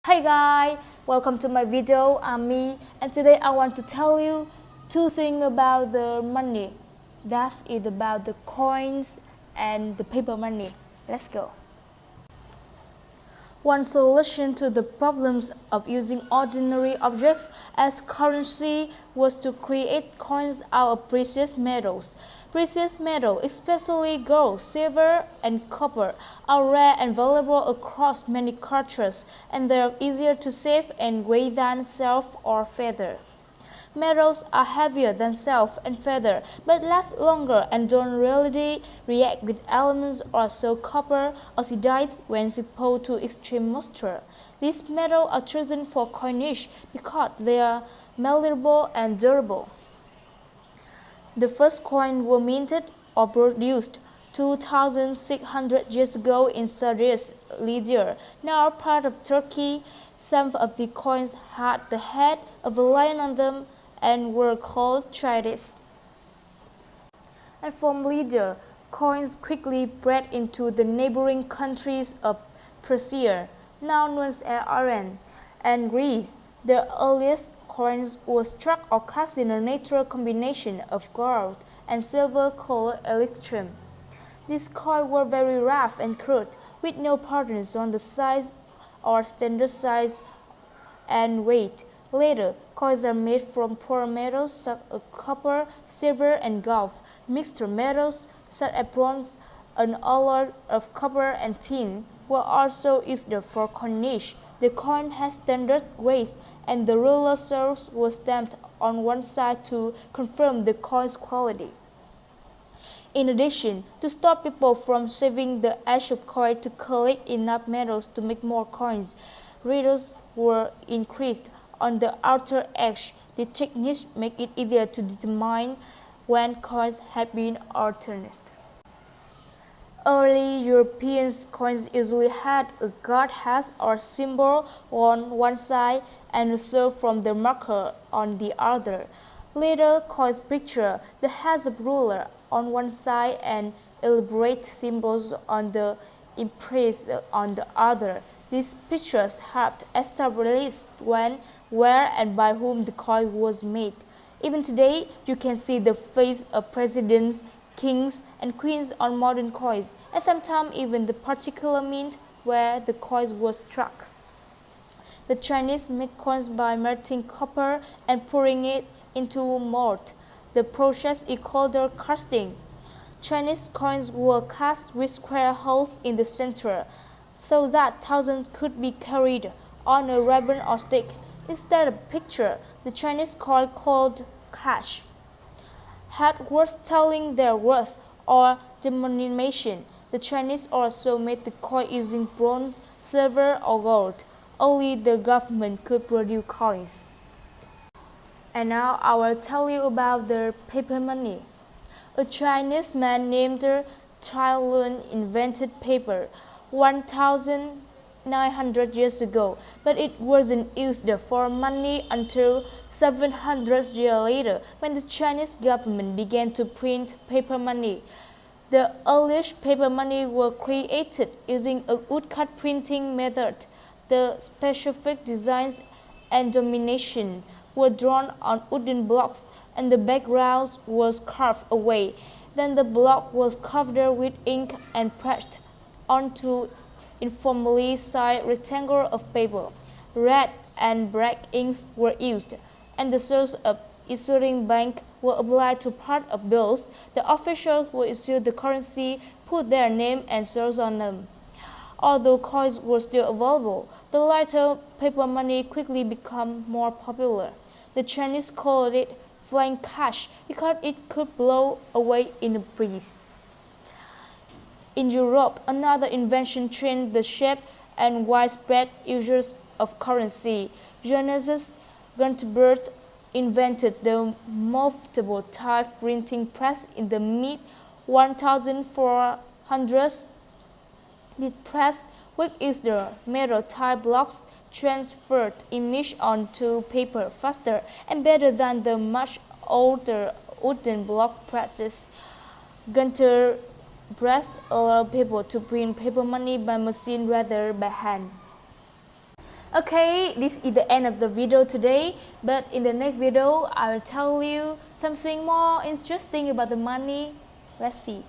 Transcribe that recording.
Hey guys, welcome to my video. I'm me, and today I want to tell you two things about the money. That is about the coins and the paper money. Let's go. One solution to the problems of using ordinary objects as currency was to create coins out of precious metals. Precious metals, especially gold, silver, and copper, are rare and valuable across many cultures, and they are easier to save and weigh than silk or feather. Metals are heavier than silk and feather, but last longer and don't really react with elements or so copper oxidizes when exposed to extreme moisture. These metals are chosen for coinage because they are malleable and durable. The first coins were minted or produced 2,600 years ago in Sardius, Lydia, now part of Turkey. Some of the coins had the head of a lion on them and were called tridents. And from Lydia, coins quickly spread into the neighboring countries of Persia, now known as Iran, and Greece. The earliest coins were struck or cast in a natural combination of gold and silver called electrum. These coins were very rough and crude, with no patterns on the size or standard size and weight. Later, coins are made from poor metals such as copper, silver, and gold. Mixed metals such as bronze, an alloy of copper and tin, were also used for coinage. The coin has standard weight, and the ruler soles were stamped on one side to confirm the coin's quality. In addition, to stop people from shaving the edge of coin to collect enough metals to make more coins, riddles were increased on the outer edge. The technique made it easier to determine when coins had been altered. Early European coins usually had a god head or symbol on one side and a sword from the marker on the other. Later coins picture the heads of ruler on one side and elaborate symbols on the impressed on the other. These pictures helped establish when, where, and by whom the coin was made. Even today, you can see the face of presidents, kings, and queens on modern coins, and sometimes even the particular mint where the coin was struck. The Chinese made coins by melting copper and pouring it into mold. The process is called casting. Chinese coins were cast with square holes in the center, so that thousands could be carried on a ribbon or stick. Instead of picture, the Chinese coin called cash had words telling their worth or denomination. The Chinese also made the coin using bronze, silver, or gold. Only the government could produce coins. And now I will tell you about the paper money. A Chinese man named Tai Lun invented paper 1,900 years ago, but it wasn't used for money until 700 years later when the Chinese government began to print paper money. The earliest paper money were created using a woodcut printing method. The specific designs and domination were drawn on wooden blocks, and the background was carved away. Then the block was covered with ink and pressed onto informally sized rectangle of paper. Red and black inks were used, and the seals of issuing bank were applied to part of bills. The officials who issued the currency put their name and seals on them. Although coins were still available, the lighter paper money quickly became more popular. The Chinese called it flying cash because it could blow away in a breeze. In Europe, another invention changed the shape and widespread usage of currency. Johannes Gutenberg invented the movable type printing press in the mid-1400s. The press, which is the metal type blocks, transferred image onto paper faster and better than the much older wooden block presses. Gutenberg allowed people to print paper money by machine rather by hand. Okay, this is the end of the video today, but in the next video I will tell you something more interesting about the money. Let's see.